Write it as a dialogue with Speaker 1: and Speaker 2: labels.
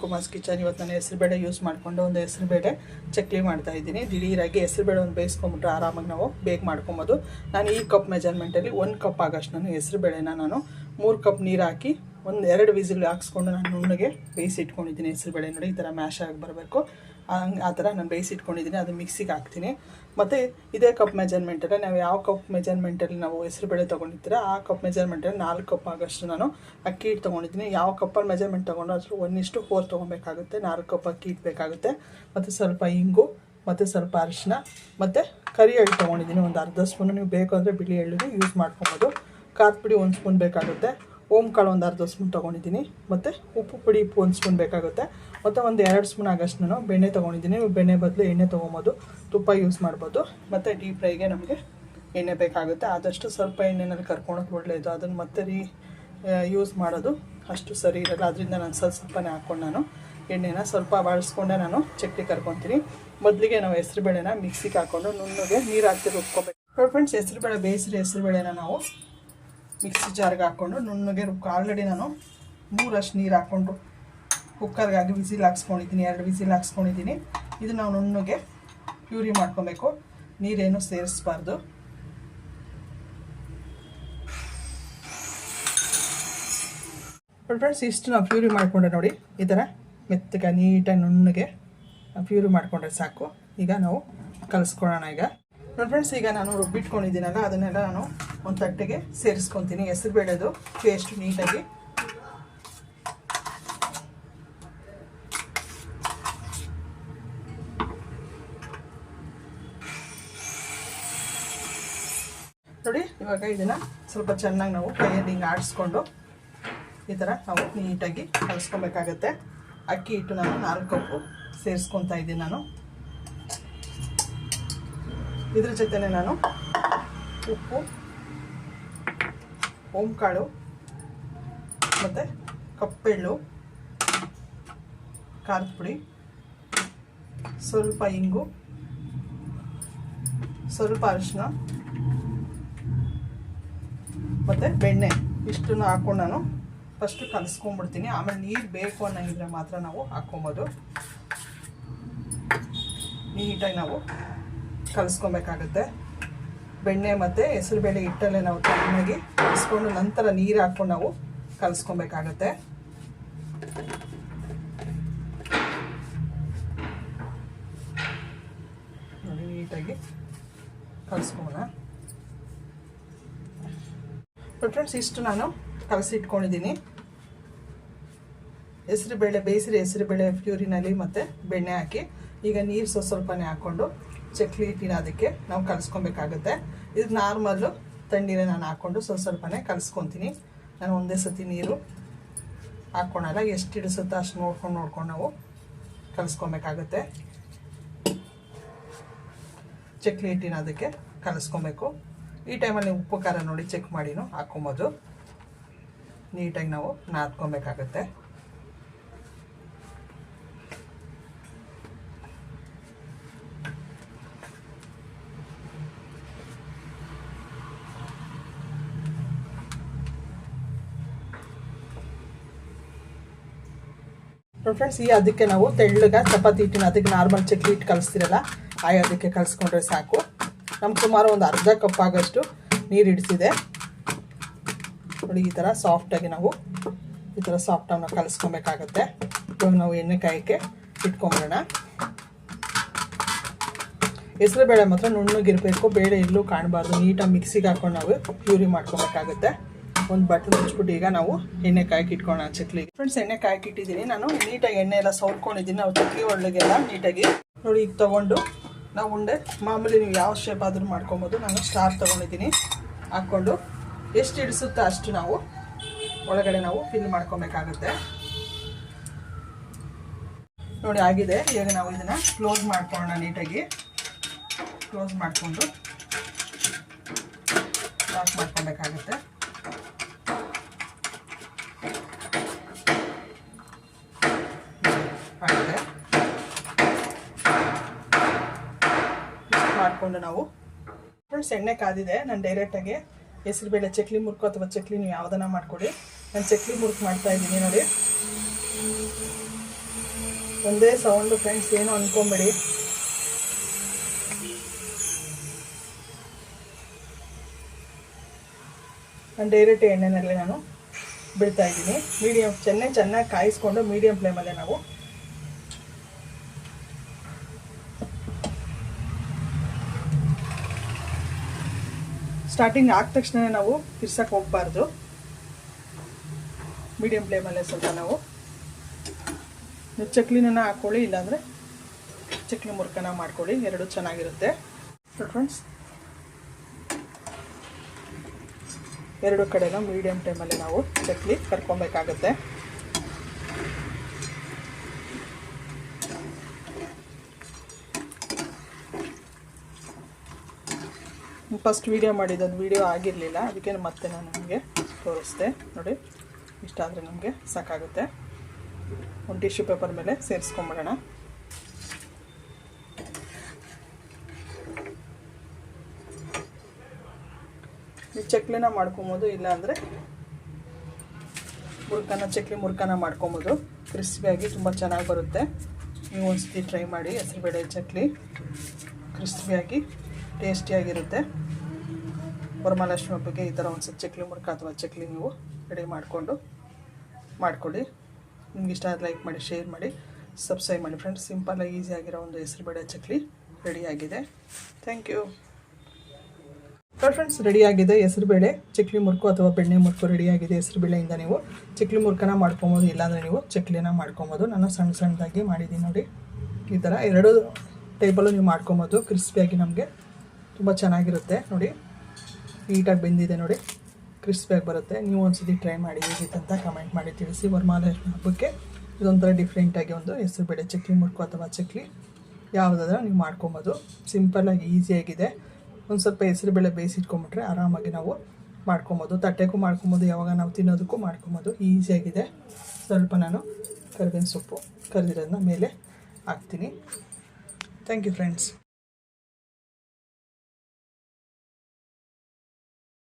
Speaker 1: Kumar's kitchen. ಇವತ್ತು ನಾನು ಹೆಸರುಬೇಳೆ ಯೂಸ್ ಮಾಡಿಕೊಂಡು ಒಂದು ಹೆಸರುಬೇಳೆ ಚಕ್ಲಿ ಮಾಡ್ತಾಯಿದ್ದೀನಿ. ದಿಢೀರಾಗಿ ಹೆಸರುಬೇಳೆ ಒಂದು ಬೇಯಿಸ್ಕೊಂಬಿಟ್ರೆ ಆರಾಮಾಗಿ ನಾವು ಬೇಗ ಮಾಡ್ಕೊಬೋದು. ನಾನು ಈ ಕಪ್ ಮೆಜರ್ಮೆಂಟಲ್ಲಿ 1 ಕಪ್ ಆಗೋಷ್ಟು ನಾನು ಹೆಸರುಬೇಳೆನ ನಾನು 3 ಕಪ್ ನೀರು ಹಾಕಿ 2 ವಿಸಿಲ್ ಹಾಕ್ಸ್ಕೊಂಡು ನಾನು ನುಣ್ಣಗೆ ಬೇಯಿಸಿಟ್ಕೊಂಡಿದ್ದೀನಿ. ಹೆಸರುಬೇಳೆ ನೋಡಿ ಈ ಥರ ಮ್ಯಾಶ್ ಆಗಿ ಬರಬೇಕು, ಆ ಥರ ನಾನು ಬೇಯಿಸಿಟ್ಕೊಂಡಿದ್ದೀನಿ. ಅದು ಮಿಕ್ಸಿಗೆ ಹಾಕ್ತೀನಿ. ಮತ್ತು ಇದೇ ಕಪ್ ಮೆಜರ್ಮೆಂಟಲ್ಲಿ ನಾವು ಯಾವ ಕಪ್ ಮೆಜರ್ಮೆಂಟಲ್ಲಿ ನಾವು ಹೆಸರುಬೇಳೆ ತೊಗೊಂಡಿರ್ತೀರ ಆ ಕಪ್ ಮೆಜರ್ಮೆಂಟಲ್ಲಿ 4 ಕಪ್ ಆಗೋಷ್ಟು ನಾನು ಅಕ್ಕಿ ಹಿಟ್ಟು ತೊಗೊಂಡಿದ್ದೀನಿ. ಯಾವ ಕಪ್ಪಲ್ಲಿ ಮೆಜರ್ಮೆಂಟ್ ತೊಗೊಂಡು ಅಷ್ಟು 1:4 ತೊಗೊಬೇಕಾಗುತ್ತೆ. 4 ಕಪ್ ಅಕ್ಕಿ ಹಿಟ್ಟು ಬೇಕಾಗುತ್ತೆ. ಮತ್ತು ಸ್ವಲ್ಪ ಇಂಗು ಮತ್ತು ಸ್ವಲ್ಪ ಅರಿಶಿನ ಮತ್ತು ಕರಿ ಎಳ್ಳು ತೊಗೊಂಡಿದ್ದೀನಿ, ಒಂದು ಅರ್ಧ ಸ್ಪೂನು. ನೀವು ಬೇಕು ಅಂದರೆ ಬಿಳಿ ಎಳ್ಳು ಯೂಸ್ ಮಾಡ್ಕೊಬೋದು. ಖಾರದ ಪುಡಿ 1 ಸ್ಪೂನ್ ಬೇಕಾಗುತ್ತೆ. ಓಂಕಾಳು ಒಂದು ಅರ್ಧ ಸ್ಪೂನ್ ತೊಗೊಂಡಿದ್ದೀನಿ. ಮತ್ತು ಉಪ್ಪು ಪುಡಿ 1 ಸ್ಪೂನ್ ಬೇಕಾಗುತ್ತೆ. ಮತ್ತು ಒಂದು 2 ಸ್ಪೂನ್ ಆಗೋಷ್ಟು ನಾನು ಬೆಣ್ಣೆ ತೊಗೊಂಡಿದ್ದೀನಿ. ಬೆಣ್ಣೆ ಬದಲು ಎಣ್ಣೆ ತೊಗೊಬೋದು, ತುಪ್ಪ ಯೂಸ್ ಮಾಡ್ಬೋದು. ಮತ್ತು ಡೀಪ್ ಫ್ರೈಗೆ ನಮಗೆ ಎಣ್ಣೆ ಬೇಕಾಗುತ್ತೆ. ಆದಷ್ಟು ಸ್ವಲ್ಪ ಎಣ್ಣೆನಲ್ಲಿ ಕರ್ಕೊಳೋದು ಒಳ್ಳೆಯದು. ಅದನ್ನು ಮತ್ತೆ ಯೂಸ್ ಮಾಡೋದು ಅಷ್ಟು ಸರಿ ಇರೋಲ್ಲ. ಅದರಿಂದ ನಾನು ಸ್ವಲ್ಪನೇ ಹಾಕ್ಕೊಂಡು ನಾನು ಎಣ್ಣೆನ ಸ್ವಲ್ಪ ಬಳಸ್ಕೊಂಡೆ ನಾನು ಚಟ್ನಿ ಕರ್ಕೊತೀನಿ. ಮೊದಲಿಗೆ ನಾವು ಹೆಸರುಬೇಳೆನ ಮಿಕ್ಸಿಗೆ ಹಾಕ್ಕೊಂಡು ನುಣ್ಣಗೆ ನೀರು ಹಾಕಿ ರುಬ್ಕೋಬೇಕು. ಫ್ರೆಂಡ್ಸ್, ಹೆಸರುಬೇಳೆ ಬೇಯಿಸಿದ ಹೆಸರುಬೇಳೆನ ನಾವು ಮಿಕ್ಸಿ ಜಾರ್ಗೆ ಹಾಕ್ಕೊಂಡು ನುಣ್ಣಗೆ ಆಲ್ರೆಡಿ ನಾನು 3 ನೀರು ಹಾಕ್ಕೊಂಡು ಕುಕ್ಕರ್ಗಾಗಿ ವಿಸಿಲ್ ಹಾಕ್ಸ್ಕೊಂಡಿದ್ದೀನಿ. 2 ವಿಸಿಲ್ ಹಾಕ್ಸ್ಕೊಂಡಿದ್ದೀನಿ. ಇದು ನಾವು ನುಣ್ಣಗೆ ಪ್ಯೂರಿ ಮಾಡ್ಕೊಬೇಕು, ನೀರೇನು ಸೇರಿಸ್ಬಾರ್ದು. ಫ್ರೆಂಡ್ಸ್, ಇಷ್ಟು ನಾವು ಪ್ಯೂರಿ ಮಾಡಿಕೊಂಡ್ರೆ ನೋಡಿ ಈ ಥರ ಮೆತ್ತಗೆ ನೀಟಾಗಿ ನುಣ್ಣಗೆ ಪ್ಯೂರಿ ಮಾಡಿಕೊಂಡ್ರೆ ಸಾಕು. ಈಗ ನಾವು ಕಲಿಸ್ಕೊಳ್ಳೋಣ. ಈಗ ನೋಡಿ ಫ್ರೆಂಡ್ಸ್, ಈಗ ನಾನು ರುಬ್ಬಿಟ್ಕೊಂಡಿದ್ದೀನಲ್ಲ ಅದನ್ನೆಲ್ಲ ನಾನು ಒಂದು ತಟ್ಟೆಗೆ ಸೇರಿಸ್ಕೊತೀನಿ. ಹೆಸರುಬೇಳೆದು ಪೇಸ್ಟ್ ನೀಟಾಗಿ ನೋಡಿ. ಇವಾಗ ಇದನ್ನು ಸ್ವಲ್ಪ ಚೆನ್ನಾಗಿ ನಾವು ಕೈಯಲ್ಲಿ ಹಿಂಗೆ ಆಡಿಸ್ಕೊಂಡು ಈ ಥರ ನಾವು ನೀಟಾಗಿ ಕಲಿಸ್ಕೊಬೇಕಾಗತ್ತೆ. ಅಕ್ಕಿ ಹಿಟ್ಟು ನಾನು 4 ಕಪ್ಪು ಸೇರಿಸ್ಕೊತಾ ಇದ್ದೀನಿ. ನಾನು ಇದ್ರ ಜೊತೆನೆ ನಾನು ಉಪ್ಪು, ಓಂಕಾಳು ಮತ್ತು ಕಪ್ಪೆಳ್ಳು, ಖಾರದ ಪುಡಿ, ಸ್ವಲ್ಪ ಇಂಗು, ಸ್ವಲ್ಪ ಅರಿಶಿನ ಮತ್ತು ಬೆಣ್ಣೆ ಇಷ್ಟನ್ನು ಹಾಕ್ಕೊಂಡು ನಾನು ಫಸ್ಟು ಕಲಿಸ್ಕೊಂಡ್ಬಿಡ್ತೀನಿ. ಆಮೇಲೆ ನೀರು ಬೇಕು ಅನ್ನೋಂಗಿದ್ರೆ ಮಾತ್ರ ನಾವು ಹಾಕ್ಕೊಬೋದು. ನೀಟಾಗಿ ನಾವು ಕಲಿಸ್ಕೊಬೇಕಾಗತ್ತೆ. ಬೆಣ್ಣೆ ಮತ್ತು ಹೆಸರುಬೇಳೆ ಹಿಟ್ಟಲ್ಲೇ ನಾವು ಚೆನ್ನಾಗಿ ಕಲಿಸ್ಕೊಂಡು ನಂತರ ನೀರು ಹಾಕ್ಕೊಂಡು ನಾವು ಕಲಿಸ್ಕೊಬೇಕಾಗತ್ತೆ. ನೋಡಿ ನೀಟಾಗಿ ಕಲಿಸ್ಕೊಳ್ಳೋಣ. ಫ್ರೆಂಡ್ಸ್, ಇಷ್ಟು ನಾನು ಕಲಸಿಟ್ಕೊಂಡಿದ್ದೀನಿ. ಹೆಸರುಬೇಳೆ ಬೇಯಿಸಿದ ಹೆಸರುಬೇಳೆ ಪ್ಯೂರಿನಲ್ಲಿ ಮತ್ತು ಬೆಣ್ಣೆ ಹಾಕಿ ಈಗ ನೀರು ಸ್ವಲ್ಪನೇ ಹಾಕ್ಕೊಂಡು ಚಕ್ಲಿ ಹಿಟ್ಟಿನ ಅದಕ್ಕೆ ನಾವು ಕಲಿಸ್ಕೊಬೇಕಾಗುತ್ತೆ. ಇದು ನಾರ್ಮಲ್ಲು ತಣ್ಣೀರೇ ನಾನು ಹಾಕ್ಕೊಂಡು ಸ್ವಲ್ಪನೇ ಕಲಿಸ್ಕೊತೀನಿ. ನಾನು ಒಂದೇ ಸತಿ ನೀರು ಹಾಕ್ಕೊಳಲ್ಲ, ಎಷ್ಟು ಹಿಡಿಸುತ್ತೋ ಅಷ್ಟು ನೋಡ್ಕೊಂಡು ನಾವು ಕಲಿಸ್ಕೊಬೇಕಾಗುತ್ತೆ. ಚಕ್ಲಿ ಹಿಟ್ಟಿನ ಅದಕ್ಕೆ ಕಲಿಸ್ಕೊಬೇಕು. ಈ ಟೈಮಲ್ಲಿ ಉಪ್ಪು ಖಾರ ನೋಡಿ ಚೆಕ್ ಮಾಡಿನೂ ಹಾಕ್ಕೊಬೋದು. ನೀಟಾಗಿ ನಾವು ನಾದ್ಕೊಬೇಕಾಗತ್ತೆ. ಫ್ರೆಂಡ್ಸ್, ಈ ಅದಕ್ಕೆ ನಾವು ತೆಳ್ಳಗ ಚಪಾತಿ ಹಿಟ್ಟಿನ ಅದಕ್ಕೆ ನಾರ್ಮಲ್ ಚಕ್ಲಿ ಹಿಟ್ಟು ಕಲಿಸ್ತಿರಲ್ಲ ಅದಕ್ಕೆ ಕಲಿಸ್ಕೊಂಡ್ರೆ ಸಾಕು. ನಮ್ಗೆ ಸುಮಾರು ಒಂದು ಅರ್ಧ ಕಪ್ ಆಗೋಷ್ಟು ನೀರು ಹಿಡಿಸಿದೆ ನೋಡಿ. ಈ ಥರ ಸಾಫ್ಟಾಗಿ ನಾವು ಈ ಥರ ಸಾಫ್ಟಾಗಿ ನಾವು ಕಲಿಸ್ಕೊಬೇಕಾಗತ್ತೆ. ಇವಾಗ ನಾವು ಎಣ್ಣೆ ಕಾಯಕ್ಕೆ ಇಟ್ಕೊಂಬಿಡೋಣ. ಹೆಸರುಬೇಳೆ ಮಾತ್ರ ನುಣ್ಣಗಿರಬೇಕು, ಬೇಳೆ ಎಲ್ಲೂ ಕಾಣಬಾರ್ದು. ನೀಟಾಗಿ ಮಿಕ್ಸಿಗೆ ಹಾಕ್ಕೊಂಡು ನಾವು ಪ್ಯೂರಿ ಮಾಡ್ಕೊಬೇಕಾಗುತ್ತೆ. ಒಂದು ಬಟನ್ ಮುಚ್ಚಿಬಿಟ್ಟು ಈಗ ನಾವು ಎಣ್ಣೆ ಕಾಯಕ್ಕೆ ಇಟ್ಕೊಳ್ಳೋಣ ಚಕ್ಲಿಗೆ. ಫ್ರೆಂಡ್ಸ್, ಎಣ್ಣೆ ಕಾಯಕ್ಕೆ ಇಟ್ಟಿದ್ದೀನಿ ನಾನು. ನೀಟಾಗಿ ಎಣ್ಣೆ ಎಲ್ಲ ಸೌರ್ಕೊಂಡಿದ್ದೀನಿ. ನಾವು ಚಕ್ಲಿ ಒಳಗೆಲ್ಲ ನೀಟಾಗಿ ನೋಡಿ ಈಗ ತೊಗೊಂಡು ನಾವು ಉಂಡೆ ಮಾಮೂಲಿ ನೀವು ಯಾವ ಶೇಪ್ ಆದರೂ ಮಾಡ್ಕೊಬೋದು. ನಾನು ಸ್ಟಾರ್ ತೊಗೊಂಡಿದ್ದೀನಿ. ಹಾಕ್ಕೊಂಡು ಎಷ್ಟು ಹಿಡಿಸುತ್ತೋ ಅಷ್ಟು ನಾವು ಒಳಗಡೆ ನಾವು ಫಿಲ್ ಮಾಡ್ಕೊಬೇಕಾಗುತ್ತೆ. ನೋಡಿ ಆಗಿದೆ. ಈಗ ನಾವು ಇದನ್ನು ಕ್ಲೋಸ್ ಮಾಡ್ಕೊಳ್ಳೋಣ. ನೀಟಾಗಿ ಕ್ಲೋಸ್ ಮಾಡಿಕೊಂಡು ಲಾಕ್ ಮಾಡ್ಕೊಬೇಕಾಗುತ್ತೆ. ಆಗಿದೆ. ಮಾಡಿಕೊಂಡು ನಾವು ಫ್ರೆಂಡ್ಸ್ ಎಣ್ಣೆ ಕಾದಿದೆ. ನಾನು ಡೈರೆಕ್ಟಾಗಿ ಹೆಸರುಬೇಳೆ ಚಕ್ಲಿ ಮುರುಕು ಅಥವಾ ಚಕ್ಲಿ ನೀವು ಯಾವುದನ್ನ ಮಾಡ್ಕೊಡಿ. ನಾನು ಚಕ್ಲಿ ಮುರುಕು ಮಾಡ್ತಾಯಿದ್ದೀನಿ ನೋಡಿ. ಒಂದೇ ಸೌಂಡು ಫ್ರೆಂಡ್ಸ್, ಏನು ಅಂದ್ಕೊಂಬೇಡಿ. ನಾನು ಡೈರೆಕ್ಟ್ ಎಣ್ಣೆನಲ್ಲಿ ನಾನು ಬಿಡ್ತಾ ಇದ್ದೀನಿ. ಮೀಡಿಯಮ್ ಚೆನ್ನಾಗಿ ಕಾಯಿಸ್ಕೊಂಡು ಮೀಡಿಯಮ್ ಫ್ಲೇಮಲ್ಲೇ ನಾವು ಸ್ಟಾರ್ಟಿಂಗ್ ಆದ ತಕ್ಷಣ ನಾವು ತಿರ್ಸಕ್ಕೆ ಹೋಗಬಾರ್ದು. ಮೀಡಿಯಮ್ ಫ್ಲೇಮಲ್ಲೇ ಸ್ವಲ್ಪ ನಾವು ಚಕ್ಲಿನ ಹಾಕ್ಕೊಳ್ಳಿ, ಇಲ್ಲಾಂದರೆ ಚಕ್ಲಿ ಮುರ್ಕನ ಮಾಡ್ಕೊಳ್ಳಿ, ಎರಡು ಚೆನ್ನಾಗಿರುತ್ತೆ ಫ್ರೆಂಡ್ಸ್. ಎರಡು ಕಡೆನೂ ಮೀಡಿಯಮ್ ಟೈಮಲ್ಲಿ ನಾವು ಚಕ್ಲಿ ಕರ್ಕೊಬೇಕಾಗತ್ತೆ. ಫಸ್ಟ್ ವೀಡಿಯೋ ಮಾಡಿದ್ದು ವೀಡಿಯೋ ಆಗಿರಲಿಲ್ಲ, ಅದಕ್ಕೆ ಮತ್ತೆ ನಾನು ನಿಮಗೆ ತೋರಿಸ್ದೆ. ನೋಡಿ, ಇಷ್ಟಾದರೆ ನಮಗೆ ಸಾಕಾಗುತ್ತೆ. ಒಂದು ಟಿಶ್ಯೂ ಪೇಪರ್ ಮೇಲೆ ಸೇರಿಸ್ಕೊಂಬಿಡೋಣ. ಈ ಚಕ್ಲಿನ ಮಾಡ್ಕೊಬೋದು, ಇಲ್ಲಾಂದರೆ ಚಕ್ಲಿ ಮುರ್ಕನ ಮಾಡ್ಕೊಬೋದು. ಕ್ರಿಸ್ಪಿಯಾಗಿ ತುಂಬ ಚೆನ್ನಾಗಿ ಬರುತ್ತೆ. ನೀವು ಒಂದ್ಸತಿ ಟ್ರೈ ಮಾಡಿ. ಹೆಸರುಬೇಳೆ ಚಕ್ಲಿ ಕ್ರಿಸ್ಪಿಯಾಗಿ ಟೇಸ್ಟಿಯಾಗಿರುತ್ತೆ. ವರಮಹಾಲಕ್ಷ್ಮಿ ಹಬ್ಬಕ್ಕೆ ಈ ಥರ ಒಂದ್ಸತಿ ಚಕ್ಲಿ ಮುರ್ಕ ಅಥವಾ ಚಕ್ಲಿ ನೀವು ರೆಡಿ ಮಾಡ್ಕೊಳ್ಳಿ. ನಿಮ್ಗೆ ಇಷ್ಟ ಆದರೆ ಲೈಕ್ ಮಾಡಿ, ಶೇರ್ ಮಾಡಿ, ಸಬ್ಸ್ಕ್ರೈಬ್ ಮಾಡಿ ಫ್ರೆಂಡ್ಸ್. ಸಿಂಪಲ್ಲಾಗಿ ಈಸಿಯಾಗಿರೋ ಒಂದು ಹೆಸರುಬೇಳೆ ಚಕ್ಲಿ ರೆಡಿಯಾಗಿದೆ. Thank you friends. ರೆಡಿಯಾಗಿದೆ ಹೆಸರುಬೇಳೆ ಚಕ್ಲಿ ಮುರ್ಕು ಅಥವಾ ಬೆಣ್ಣೆ ಮುರ್ಕು ರೆಡಿಯಾಗಿದೆ. ಹೆಸರುಬೇಳೆಯಿಂದ ನೀವು ಚಕ್ಲಿ ಮುರ್ಕನ ಮಾಡ್ಕೊಬೋದು, ಇಲ್ಲಾಂದರೆ ನೀವು ಚಕ್ಲಿನ ಮಾಡ್ಕೊಬೋದು. ನಾನು ಸಣ್ಣದಾಗಿ ಮಾಡಿದ್ದೀನಿ ನೋಡಿ. ಈ ಥರ ಎರಡು ಟೈಪಲ್ಲೂ ನೀವು ಮಾಡ್ಕೊಬೋದು. ಕ್ರಿಸ್ಪಿಯಾಗಿ ನಮಗೆ ತುಂಬ ಚೆನ್ನಾಗಿರುತ್ತೆ. ನೋಡಿ, ನೀಟಾಗಿ ಬೆಂದಿದೆ ನೋಡಿ, ಕ್ರಿಸ್ಪಿಯಾಗಿ ಬರುತ್ತೆ. ನೀವು ಒಂದ್ಸತಿ ಟ್ರೈ ಮಾಡಿ, ಹೇಗಿತ್ತು ಅಂತ ಕಮೆಂಟ್ ಮಾಡಿ ತಿಳಿಸಿ. ವರಮಹಾಲಕ್ಷ್ಮಿ ಹಬ್ಬಕ್ಕೆ ಇದೊಂಥರ ಡಿಫ್ರೆಂಟಾಗಿ ಒಂದು ಹೆಸರುಬೇಳೆ ಚಕ್ಲಿ ಮುರ್ಕು ಅಥವಾ ಚಕ್ಲಿ ಯಾವುದಾದ್ರೂ ನೀವು ಮಾಡ್ಕೊಬೋದು. ಸಿಂಪಲ್ಲಾಗಿ ಈಸಿಯಾಗಿದೆ. ಒಂದು ಸ್ವಲ್ಪ ಹೆಸರುಬೇಳೆ ಬೇಯಿಸಿಟ್ಕೊಂಬಿಟ್ರೆ ಆರಾಮಾಗಿ ನಾವು ಮಾಡ್ಕೊಬೋದು. ತಟ್ಟೆಗೂ ಮಾಡ್ಕೊಬೋದು, ಯಾವಾಗ ನಾವು ತಿನ್ನೋದಕ್ಕೂ ಮಾಡ್ಕೊಬೋದು. ಈಸಿಯಾಗಿದೆ. ಸ್ವಲ್ಪ ನಾನು ಕರಿಬೇವಿನ ಸೊಪ್ಪು ಕರಿದಿರೋದನ್ನ ಮೇಲೆ ಹಾಕ್ತೀನಿ. Thank you friends.